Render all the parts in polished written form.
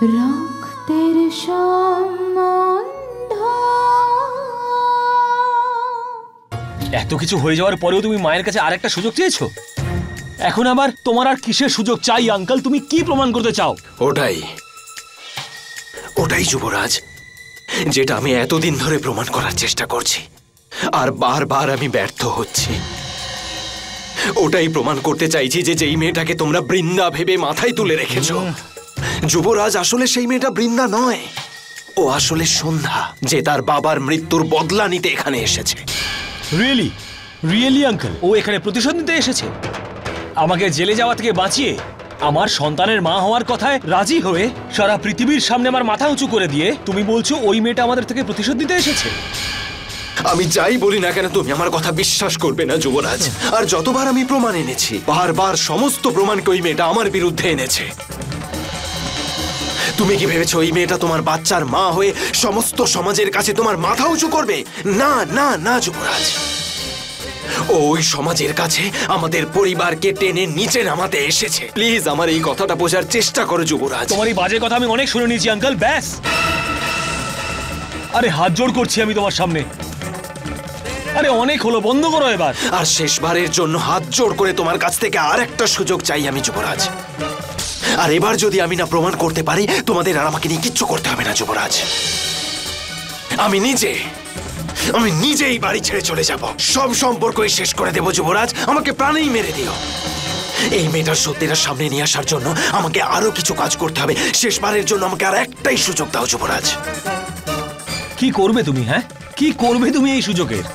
রক্তের সম্বন্ধ। এত কিছু হয়ে যাওয়ার পরেও তুমি মায়ের কাছে আরেকটা সুযোগ চেয়েছো? এখন আবার তোমার আর কিসের সুযোগ চাই আঙ্কেল? তুমি কি প্রমাণ করতে চাও? ওটাই যুবরাজ, যেটা আমি এতদিন ধরে প্রমাণ করার চেষ্টা করছি, আর বারবার আমি ব্যর্থ হচ্ছি। ওটাই প্রমাণ করতে চাইছি যে যেই মেয়েটাকে তোমরা বৃন্দা ভেবে মাথায় তুলে রেখেছো, যুবরাজ, আসলে সেই মেয়েটা বৃন্দা নয়। ও আসলে সন্ধ্যা, যে তার বাবার মৃত্যুর বদলা নিতে এখানে এসেছে। রিয়েলি রিয়েলি আঙ্কেল, ও এখানে প্রতিশোধ নিতে এসেছে? আমাকে জেলে যাওয়া থেকে বাঁচিয়ে আমার সন্তানের মা হওয়ার কথায় রাজি হয়ে সারা পৃথিবীর সামনে আমার মাথা উঁচু করে দিয়ে তুমি বলছো ওই মেয়েটা আমাদের থেকে প্রতিশোধ নিতে এসেছে? আমি যাই বলি না কেন তুমি আমার কথা বিশ্বাস করবে না যুবরাজ। আর যতবার আমি প্রমাণ এনেছি, বারবার সমস্ত প্রমাণকে ওই মেয়েটা আমার বিরুদ্ধে এনেছে। তুমি কি ভেবেছো ওই মেয়েটা তোমার বাচ্চার মা হয়ে সমস্ত সমাজের কাছে তোমার মাথা উঁচু করবে? না না না যুবরাজ, ওই সমাজের কাছে আমাদের পরিবারকে টেনে নিচে নামাতে এসেছে। প্লিজ আমার এই কথাটা বোঝার চেষ্টা করো যুবরাজ। তোমার এই বাজে কথা আমি অনেক শুনে নিয়েছি আঙ্কেল, ব্যাস। আরে হাত জোড় করছি আমি তোমার সামনে, আরে অনেক হলো, বন্ধ করো এবার। আর শেষবারের জন্য হাত জোড় করে তোমার কাছ থেকে আর একটা সুযোগ চাই আমি যুবরাজ। আর এবার যদি আমি না প্রমাণ করতে পারি, তোমাদের আর আমাকে নিয়ে কিচ্ছু করতে হবে না যুবরাজ। আমি নিজেই বাড়ি ছেড়ে চলে যাব, সব সম্পর্কই শেষ করে দেব যুবরাজ। আমাকে প্রাণেই মেরে দিও। এই মেয়েটার সত্যিটা সামনে নিয়ে আসার জন্য আমাকে আরো কিছু কাজ করতে হবে। শেষবারের জন্য আমাকে আর একটাই সুযোগ দাও যুবরাজ। কি করবে তুমি? হ্যাঁ, কি করবে তুমি এই সুযোগের?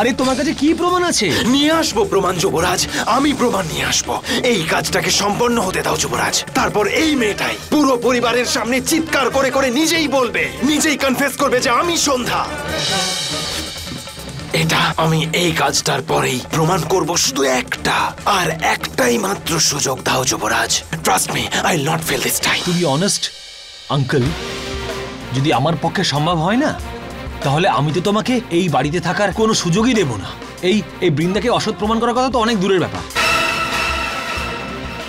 আরে তোমার কাছে কি প্রমাণ আছে? নিয়ে আসবো প্রমাণ যুবরাজ, আমি প্রমাণ নিয়ে আসবো। এই কাজটাকে সম্পন্ন হতে দাও যুবরাজ। তারপর এই মেয়েটাই পুরো পরিবারের সামনে চিৎকার করে করে নিজেই বলবে, নিজেই কনফেস করবে যে আমি সন্ধ্যা। এটা আমি এই কাজটার পরেই প্রমাণ করব। শুধু একটা আর একটাই মাত্র সুযোগ দাও Yuvraj. Trust me, I will not fail this time. To be honest uncle, যদি আমার পক্ষে সম্ভব হয় না, তাহলে আমি তো তোমাকে এই বাড়িতে থাকার কোনো সুযোগই দেব না। এই বৃন্দাকে অসৎ প্রমাণ করার কথা তো অনেক দূরের ব্যাপার,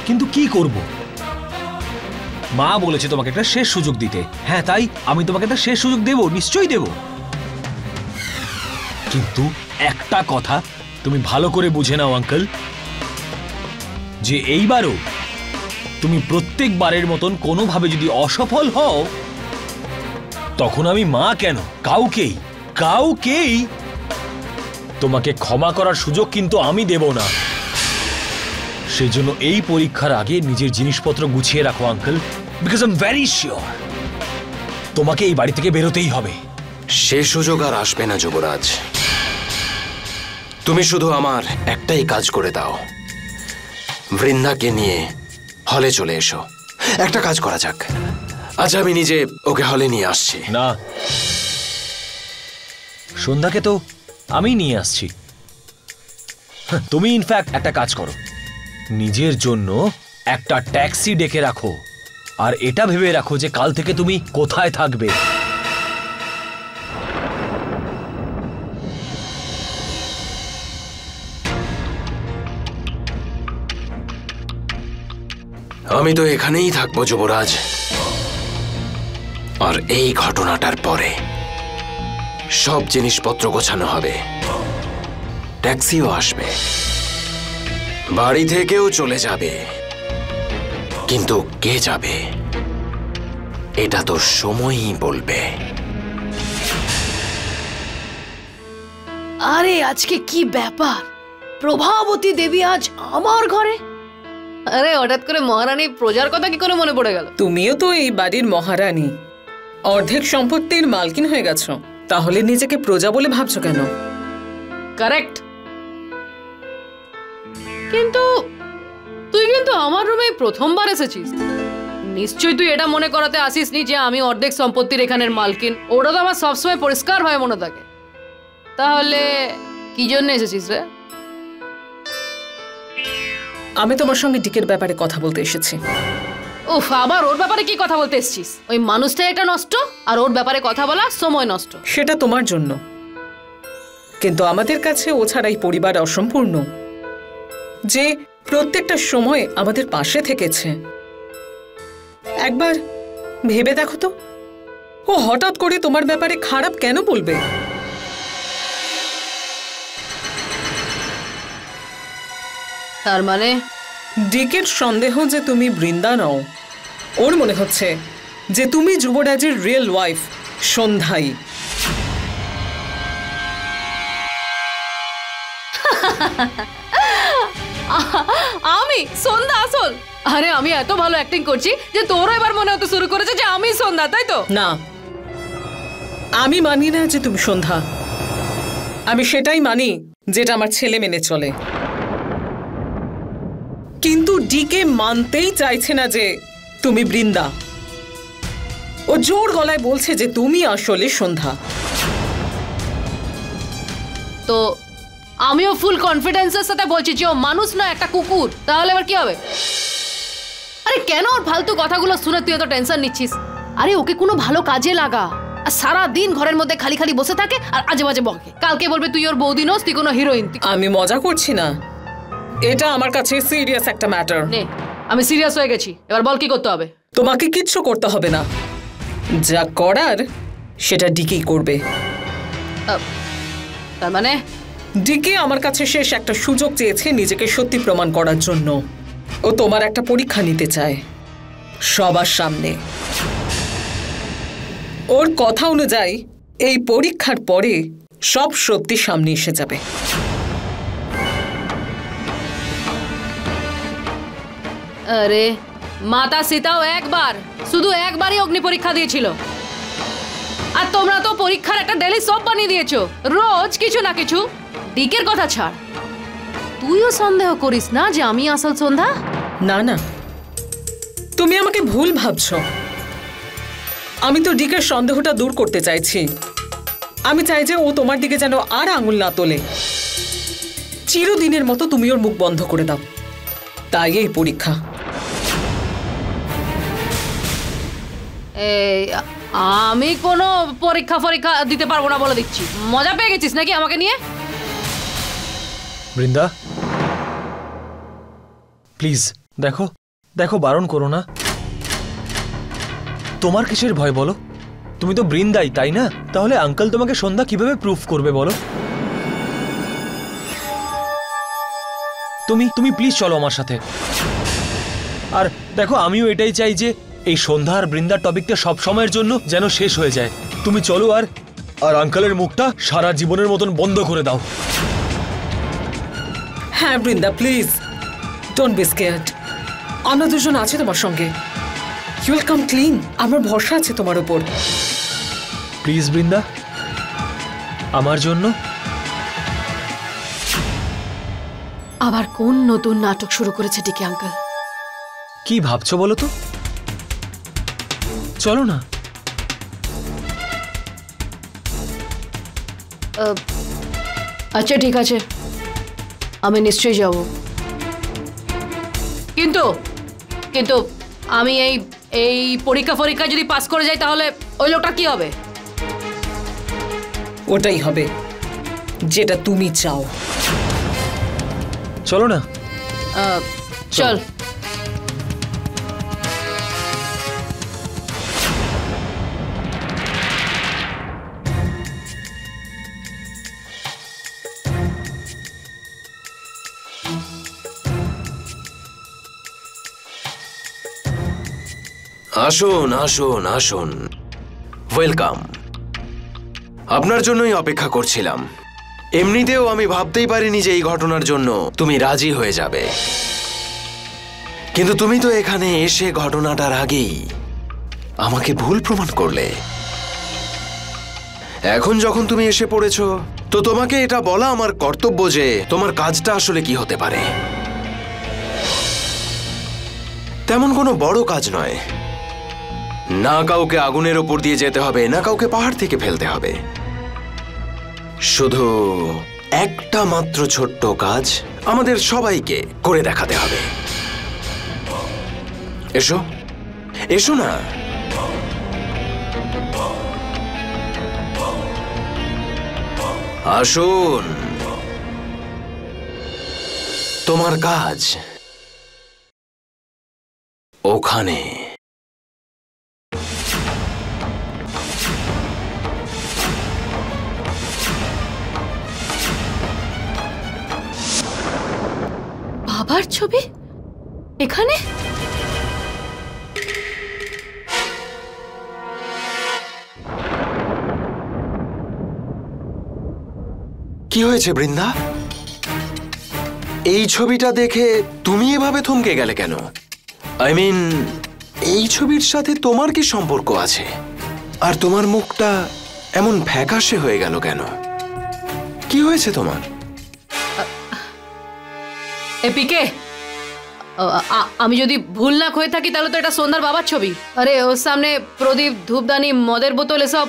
কিন্তু কি করব? মা বলেছে তোমাকে একটা শেষ সুযোগ দিতে। হ্যাঁ, তাই আমি তোমাকে একটা শেষ সুযোগ দেব, নিশ্চয়ই দেব। কিন্তু একটা কথা তুমি ভালো করে বুঝে নাও আঙ্কেল, যে এইবারও তুমি প্রত্যেকবারের মতন কোনোভাবে যদি অসফল হও, তখন আমি মা কেন, কাউকেই তোমাকে ক্ষমা করার সুযোগ কিন্তু আমি দেব না। সেজন্য এই পরীক্ষার আগে নিজের জিনিসপত্র গুছিয়ে রাখো uncle, because I am very sure তোমাকে এই বাড়ি থেকে বেরোতেই হবে। সে সুযোগ আর আসবে না যুবরাজ। তুমি শুধু আমার একটাই কাজ করে দাও, বৃন্দাকে নিয়ে হলে চলে এসো। একটা কাজ করা যাক, আচ্ছা আমি নিজে ওকে হলে নিয়ে আসছি। না, সন্ধ্যাকে তো আমি নিয়ে আসছি। তুমি ইনফ্যাক্ট একটা কাজ করো, নিজের জন্য একটা ট্যাক্সি ডেকে রাখো, আর এটা ভেবে রাখো যে কাল থেকে তুমি কোথায় থাকবে। আমি তো এখানেই থাকবো যুবরাজ। আর এই ঘটনাটার পরে সব জিনিসপত্র গোছানো হবে, ট্যাক্সিও আসবে, বাড়ি থেকেও চলে যাবে। কিন্তু কে যাবে এটা তো সময়ই বলবে। আরে আজকে কি ব্যাপার, প্রভাবতী দেবী আজ আমার ঘরে? আরে হঠাৎ করে মহারানী প্রজার কথা কি করে মনে পড়ে গেল? তুমিও তো এই বাড়ির মহারানী, অর্ধেক সম্পত্তির মালকিন হয়ে গেছো, তাহলে নিজেকে প্রজা বলে ভাবছো কেন? কারেক্ট। কিন্তু তুই কিন্তু আমার রুমে প্রথমবার এসেছিস, নিশ্চয়ই তুই এটা মনে করাতে আসিসনি যে আমি অর্ধেক সম্পত্তির এখানের মালকিন। ওটা তো আমার সবসময় পরিষ্কার ভাবে মনে থাকে। তাহলে কি জন্য এসেছিস রে? আমি তোমার সঙ্গে ডিকের ব্যাপারে কথা বলতে এসেছি। উফ, আবার ওর ব্যাপারে কি কথা বলতে এসেছিস? ওই মানুষটা এটা নষ্ট, আর ওর ব্যাপারে কথা বলা সময় নষ্ট। সেটা তোমার জন্য, কিন্তু আমাদের কাছে ও ছাড়াই পরিবার অসম্পূর্ণ, যে প্রত্যেকটা সময় আমাদের পাশে থেকেছে। একবার ভেবে দেখো তো, ও হঠাৎ করে তোমার ব্যাপারে খারাপ কেন বলবে? তার মানে ডিকের সন্দেহ যে তুমি বৃন্দা নও। ওর মনে হচ্ছে যে তুমি যুবরাজের রিয়েল ওয়াইফ সন্ধ্যাই। আমি সন্ধ্যা আসল? আরে আমি এত ভালো অ্যাক্টিং করছি যে তোরও এবার মনে হতে শুরু করেছে যে আমি সন্ধ্যা, তাই তো? না, আমি মানি না যে তুমি সন্ধ্যা। আমি সেটাই মানি যেটা আমার ছেলে মেনে চলে। কিন্তু ডিকে মানতেই চাইছে না যে তুমি বৃন্দা। ও জোর গলায় বলছে যে তুমি আসলে সন্ধ্যা। তো আমিও ফুল কনফিডেন্সের সাথে বলছি যে ও মানুষ না একটা কুকুর। তাহলে এবার কি হবে? আরে কেন ওর ফালতু কথাগুলো শুনে তুই এত টেনশন নিচ্ছিস? আরে ওকে কোনো ভালো কাজে লাগা। আর সারা দিন ঘরের মধ্যে খালি খালি বসে থাকে আর আজে বাজে বকে। কালকে বলবে তুই ওর বৌদি নোস, তুই কোনো হিরোইন। আমি মজা করছি না, এটা আমার কাছে সিরিয়াস একটা ম্যাটার। নে, আমি সিরিয়াস হয়ে গেছি। এবার বল কি করতে হবে? তোমাকে কিচ্ছু করতে হবে না, যা করার সেটা ডিকেই করবে। তার মানে ডিকে আমার কাছে শেষ একটা সুযোগ চেয়েছে নিজেকে সত্যি প্রমাণ করার জন্য। ও তোমার একটা পরীক্ষা নিতে চায় সবার সামনে। ওর কথা অনুযায়ী এই পরীক্ষার পরে সব সত্যি সামনে এসে যাবে। আরে মাতা সীতাও শুধু একবারই অগ্নি পরীক্ষা দিয়েছিল। আর তোমরা তো পরীক্ষার একটা ডেলি সব বানিয়ে দিয়েছো, রোজ কিছু না কিছু। ডিকের কথা ছাড়, তুইও সন্দেহ করিস না যে আমি আসল সন্ধ্যা? না না, তুমি আমাকে ভুল ভাবছো। আমি তো ডিকের সন্দেহটা দূর করতে চাইছি। আমি চাই যে ও তোমার দিকে যেন আর আঙুল না তোলে। চিরদিনের মতো তুমি ওর মুখ বন্ধ করে দাও। তাই এই পরীক্ষা। আমি কোনো পরীক্ষা দিতে পারবো না বলে দিচ্ছি। মজা পেয়ে গেছিস নাকি আমাকে নিয়ে? বৃন্দা প্লিজ দেখো দেখো, বারণ করো না। তোমার কিসের ভয় বলো? তুমি তো বৃন্দাই, তাই না? তাহলে আঙ্কেল তোমাকে সন্ধ্যা কিভাবে প্রুফ করবে বলো? তুমি প্লিজ চলো আমার সাথে। আর দেখো, আমিও এটাই চাই যে এই সন্ধ্যা আর বৃন্দার টপিকটা সব সময়ের জন্য যেন শেষ হয়ে যায়। তুমি চলো আর আঙ্কেলের মুখটা সারা জীবনের মতন বন্ধ করে দাও। হ্যাঁ Brinda, please don't be scared. আমরা দুজন আছি তোমার সঙ্গে। You will come clean. আমার ভরসা আছে তোমার উপর। প্লিজ বৃন্দা, আমার জন্য। আবার কোন নতুন নাটক শুরু করেছে ডিকে আঙ্কেল? কি ভাবছো বলো তো? চলো না। আচ্ছা ঠিক আছে, আমি নিশ্চয়ই যাব। কিন্তু কিন্তু আমি এই পরীক্ষা যদি পাস করে যাই তাহলে ওই লোকটা কি হবে? ওটাই হবে যেটা তুমি চাও। চলো না। চল। আসুন আসুন আসুন, ওয়েলকাম। আপনার জন্যই অপেক্ষা করছিলাম। এমনিতেও আমি ভাবতেই পারিনি যে এই ঘটনার জন্য তুমি রাজি হয়ে যাবে। কিন্তু তুমি তো এখানে এসে ঘটনাটার আগেই আমাকে ভুল প্রমাণ করলে। এখন যখন তুমি এসে পড়েছো, তো তোমাকে এটা বলা আমার কর্তব্য যে তোমার কাজটা আসলে কি হতে পারে। তেমন কোনো বড় কাজ নয়। না কাউকে আগুনের ওপর দিয়ে যেতে হবে, না কাউকে পাহাড় থেকে ফেলতে হবে। শুধু একটা মাত্র ছোট্ট কাজ আমাদের সবাইকে করে দেখাতে হবে। এসো এসো না। আসুন, তোমার কাজ ওখানে। বাবার ছবি এখানে? কি হয়েছে বৃন্দা? এই ছবিটা দেখে তুমি এভাবে থমকে গেলে কেন? আই মিন, এই ছবির সাথে তোমার কি সম্পর্ক আছে? আর তোমার মুখটা এমন ফ্যাকাশে হয়ে গেল কেন? কি হয়েছে তোমার? এপিকে, আমি যদি ভুল না হয়ে থাকি তাহলে তো এটা সন্ধ্যার বাবার ছবি। আরে ওর সামনে প্রদীপ, ধূপদানি, মদের বোতল এসব।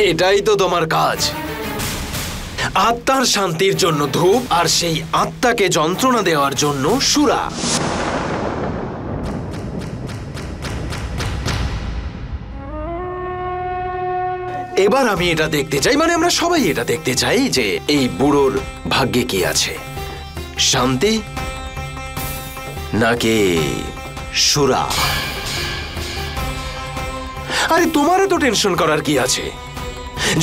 এটাই তো তোমার কাজ। আত্মার শান্তির জন্য ধূপ, আর সেই আত্মাকে যন্ত্রণা দেওয়ার জন্য সুরা। এবার আমি এটা দেখতে চাই, মানে আমরা সবাই এটা দেখতে চাই যে এই বুড়োর ভাগ্যে কি আছে, শান্তি নাকি সুরা। আরে তোমার তো টেনশন করার কি আছে?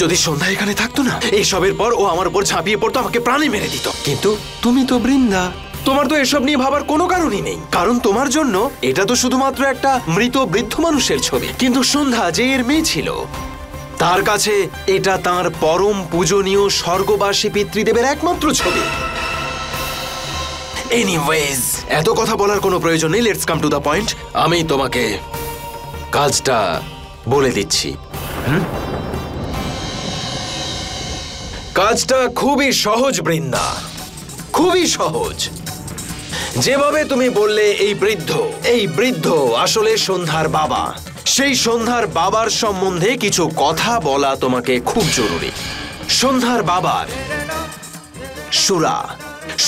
যদি সন্ধ্যা এখানে থাকতো না, এইসবের পর ও আমার উপর ঝাঁপিয়ে পড়তো, আমাকে প্রাণে মেরে দিত। কিন্তু তুমি তো বৃন্দা, তোমার তো এসব নিয়ে ভাবার কোনো কারণই নেই, কারণ তোমার জন্য এটা তো শুধুমাত্র একটা মৃত বৃদ্ধ মানুষের ছবি। কিন্তু সন্ধ্যা যে এর মেয়ে ছিল, তার কাছে এটা তার পরম পূজনীয় স্বর্গবাসী পিতৃদেবের একমাত্র ছবি। এনিওয়েজ, এত কথা বলার কোনো প্রয়োজন নেই। Let's come to the point. আমি তোমাকে কাজটা বলে দিচ্ছি। কাজটা খুবই সহজ বৃন্দা, খুবই সহজ। যেভাবে তুমি বললে এই বৃদ্ধ আসলে সন্ধ্যার বাবা, সেই সন্ধ্যার বাবার সম্বন্ধে কিছু কথা বলা তোমাকে খুব জরুরি। সন্ধ্যার বাবার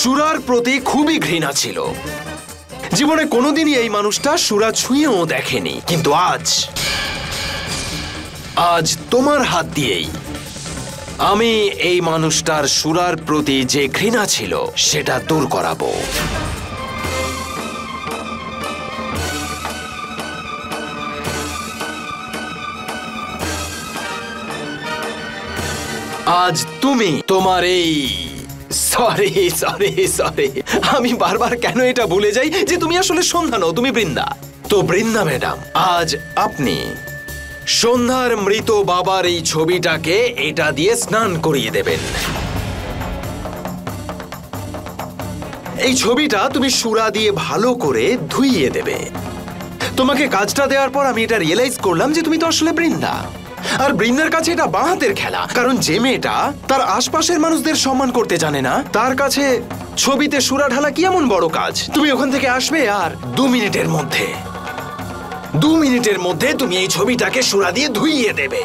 সুরার প্রতি খুবই ঘৃণা ছিল। জীবনে কোনোদিনই এই মানুষটা সুরা ছুঁয়েও দেখেনি, কিন্তু আজ তোমার হাত দিয়েই আমি এই মানুষটার সুরার প্রতি যে ঘৃণা ছিল সেটা দূর করাবো। আজ তুমি তোমার এই সরি আমি বারবার কেন এটা ভুলে যাই যে তুমি আসলে সন্ধ্যা নও, তুমি বৃন্দা। তো বৃন্দা ম্যাডাম, আজ আপনি সন্ধ্যার মৃত বাবার এই ছবিটাকে এটা দিয়ে স্নান করিয়ে দেবেন। এই ছবিটা তুমি সুরা দিয়ে ভালো করে ধুইয়ে দেবে। তোমাকে কাজটা দেওয়ার পর আমি এটা রিয়েলাইজ করলাম যে তুমি তো আসলে বৃন্দা। আর বৃন্দার কাছে এটা বাঁ হাতের খেলা, কারণ যে মেয়েটা তার আশপাশের মানুষদের সম্মান করতে জানে না, তার কাছে ছবিতে সুরা ঢালা কি এমন বড় কাজ। তুমি ওখান থেকে আসবে আর 2 মিনিটের মধ্যে তুমি এই ছবিটাকে সুরা দিয়ে ধুইয়ে দেবে।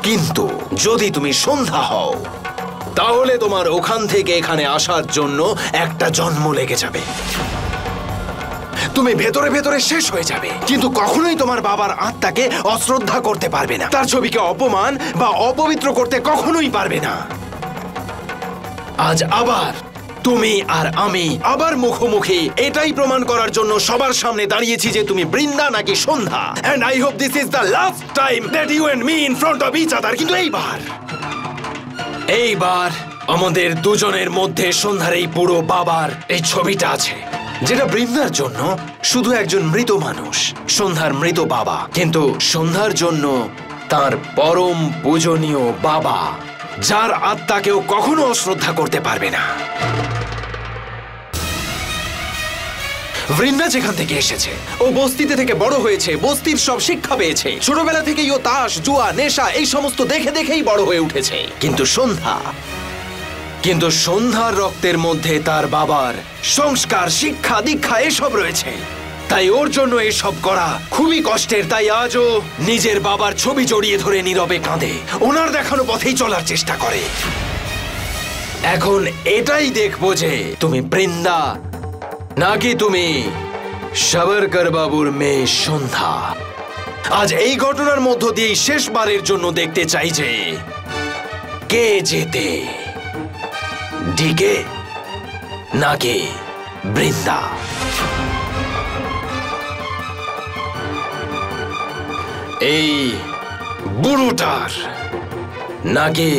কিন্তু যদি তুমি সন্ধ্যা হও, তাহলে তোমার ওখান থেকে এখানে আসার জন্য একটা জন্ম লেগে যাবে। তুমি ভেতরে ভেতরে শেষ হয়ে যাবে, কিন্তু কখনোই তোমার বাবার আত্মাকে অশ্রদ্ধা করতে পারবে না, তার ছবিকে অপমান বা অপবিত্র করতে কখনোই পারবে না। আজ আবার তুমি আর আমি আবার মুখোমুখি এটাই প্রমাণ করার জন্য সবার সামনে দাঁড়িয়েছি যে তুমি বৃন্দা নাকি সন্ধ্যা। And I hope this is the last time that you and me in front of each other. কিন্তু এইবার আমাদের দুজনের মধ্যে সন্ধ্যার এই পুরো বাবার এই ছবিটা আছে, যেটা বৃন্দার জন্য শুধু একজন মৃত মানুষ, সন্ধ্যার মৃত বাবা, কিন্তু সন্ধ্যার জন্য তার পরম পূজনীয় বাবা, যার আত্মাকেও কখনো অশ্রদ্ধা করতে পারবে না। বৃন্দা যেখান থেকে এসেছে, ও বস্তিতে থেকে বড় হয়েছে, বস্তির সব শিক্ষা পেয়েছে, ছোটবেলা থেকেই ও তাস, জুয়া, নেশা এই সমস্ত দেখে দেখেই বড় হয়ে উঠেছে। কিন্তু সন্ধ্যার রক্তের মধ্যে তার বাবার সংস্কার, শিক্ষা, দীক্ষা এসব রয়েছে, তাই ওর জন্য এসব করা খুবই কষ্টের। তাই আজও নিজের বাবার ছবি জড়িয়ে ধরে নীরবে কাঁদে, ওনার দেখানো পথেই চলার চেষ্টা করে। এখন এটাই দেখবো যে তুমি বৃন্দা নাকি তুমি সাবরকর বাবুর মেয়ে সন্ধ্যা। আজ এই ঘটনার মধ্য দিয়ে শেষবারের জন্য দেখতে চাই যে কে জেতে, ডিকে নাকি বৃন্দা। এই বুড়োটার নাকি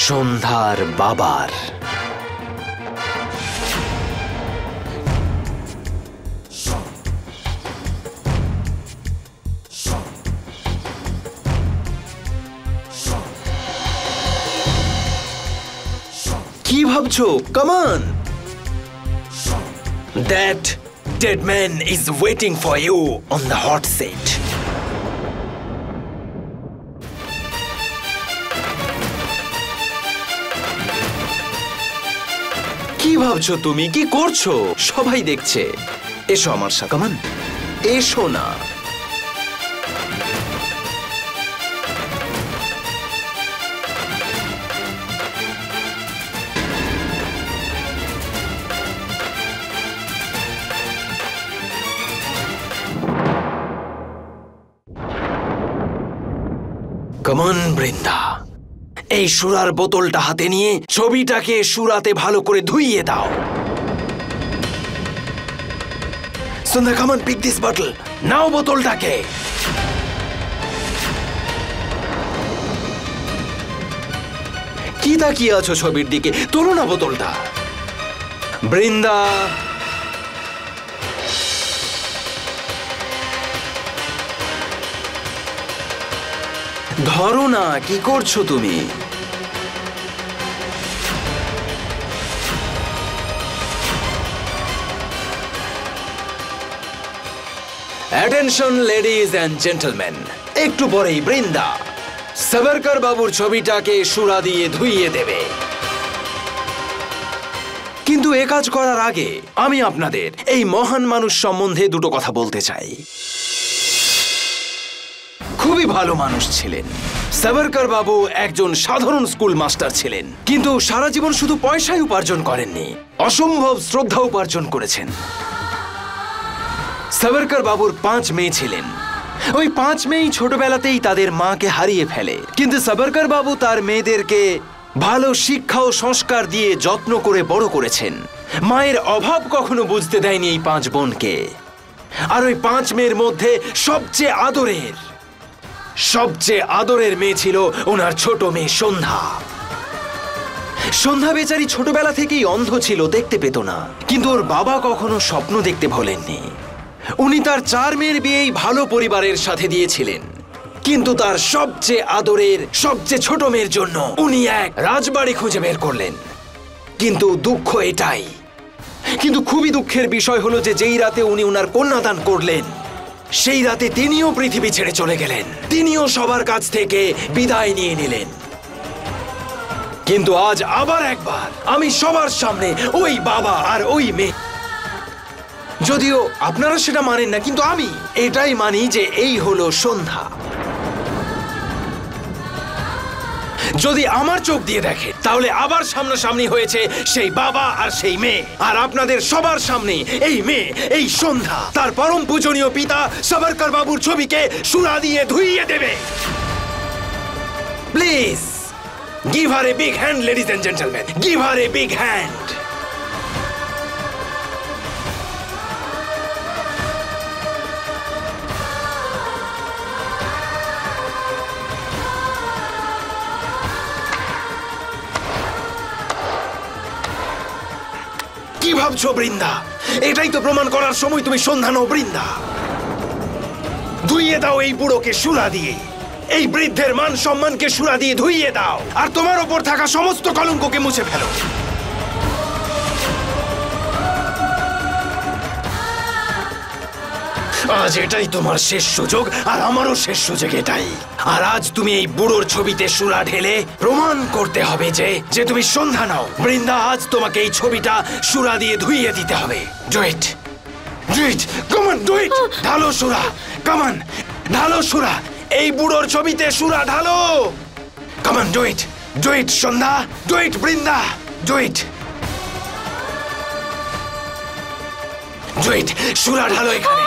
সন্ধ্যার বাবার। ভাবছো? Come on. That dead man is waiting for you on the hot set. কি ভাবছো তুমি? কি করছো? সবাই দেখছে। এসো আমার সাথে। কাম অন, এসো না। কমন বৃন্দা, এই সুরার বোতলটা হাতে নিয়ে ছবিটাকে সুরাতে ভালো করে ধুইয়ে দাও। সন্ধ্যা, কমন, পিক দিস বটল। নাও বোতলটাকে। কি তাকিয়ে আছো ছবির দিকে? তোলো না বোতলটা। বৃন্দা, ধরো না। কি করছো তুমি? অ্যাটেনশন লেডিজ অ্যান্ড জেন্টলম্যান, একটু পরেই বৃন্দা সাভারকর বাবুর ছবিটাকে সুরা দিয়ে ধুইয়ে দেবে। কিন্তু এ কাজ করার আগে আমি আপনাদের এই মহান মানুষ সম্বন্ধে দুটো কথা বলতে চাই। খুবই ভালো মানুষ ছিলেন সাভারকর বাবু। একজন সাধারণ স্কুল মাস্টার ছিলেন, কিন্তু সারা জীবন শুধু পয়সাই উপার্জন করেননি, অসম্ভব শ্রদ্ধা উপার্জন করেছেন। সাভারকর বাবুর 5 মেয়ে ছিলেন। ওই 5 মেয়েই ছোটবেলাতেই তাদের মাকে হারিয়ে ফেলে, কিন্তু সাভারকর বাবু তার মেয়েদেরকে ভালো শিক্ষা ও সংস্কার দিয়ে যত্ন করে বড় করেছেন। মায়ের অভাব কখনো বুঝতে দেয়নি এই 5 বোনকে। আর ওই 5 মেয়ের মধ্যে সবচেয়ে আদরের মেয়ে ছিল ওনার ছোট মেয়ে সন্ধ্যা। সন্ধ্যা বেচারি ছোটবেলা থেকেই অন্ধ ছিল, দেখতে পেত না, কিন্তু ওর বাবা কখনো স্বপ্ন দেখতে ভোলেননি। উনি তার 4 মেয়ের বিয়েই ভালো পরিবারের সাথে দিয়েছিলেন, কিন্তু তার সবচেয়ে আদরের সবচেয়ে ছোট মেয়ের জন্য উনি এক রাজবাড়ি খুঁজে বের করলেন। কিন্তু দুঃখ এটাই, কিন্তু খুবই দুঃখের বিষয় হলো যে যেই রাতে উনি ওনার কন্যাদান করলেন, সেই রাতে তিনিও পৃথিবী ছেড়ে চলে গেলেন। তিনিও সবার কাছ থেকে বিদায় নিয়ে নিলেন। কিন্তু আজ আবার একবার আমি সবার সামনে ওই বাবা আর ওই মেয়ে, যদিও আপনারা সেটা মানেন না, কিন্তু আমি এটাই মানি যে এই হলো সন্ধ্যা। যদি আমার চোখ দিয়ে দেখে তাহলে আবার সামনাসামনি হয়েছে সেই বাবা আর সেই মেয়ে, আর আপনাদের সবার সামনে এই মেয়ে, এই সন্ধ্যা তার পরম পূজনীয় পিতা সাভারকর বাবুর ছবিকে সুরা দিয়ে ধুইয়ে দেবে। Please give her a big hand, ladies and gentleman, give her a big hand. কি ভাবছো বৃন্দা? এটাই তো প্রমাণ করার সময় তুমি সন্ধ্যা নও বৃন্দা। ধুইয়ে দাও এই বুড়োকে সুরা দিয়ে, এই বৃদ্ধের মান সম্মানকে সুরা দিয়ে ধুইয়ে দাও, আর তোমার ওপর থাকা সমস্ত কলঙ্ককে মুছে ফেলো। আজ এটাই তোমার শেষ সুযোগ, আর আমারও শেষ সুযোগ এটাই। আর আজ তুমি এই বুড়োর ছবিতে সুরা ঢেলে প্রমাণ করতে হবে যে তুমি সন্ধ্যা নাও বৃন্দা। আজ তোমাকে এই ছবিটা সুরা দিয়ে ধুইয়ে দিতে হবে। Do it, do it, come on, do it. ঢালো সুরা, কাম অন, ঢালো সুরা। এই বুড়োর ছবিতে সুরা ঢালো। Come on, do it, do it Sandhya, do it Brinda, do it, do it. সুরা ঢালো এখানে।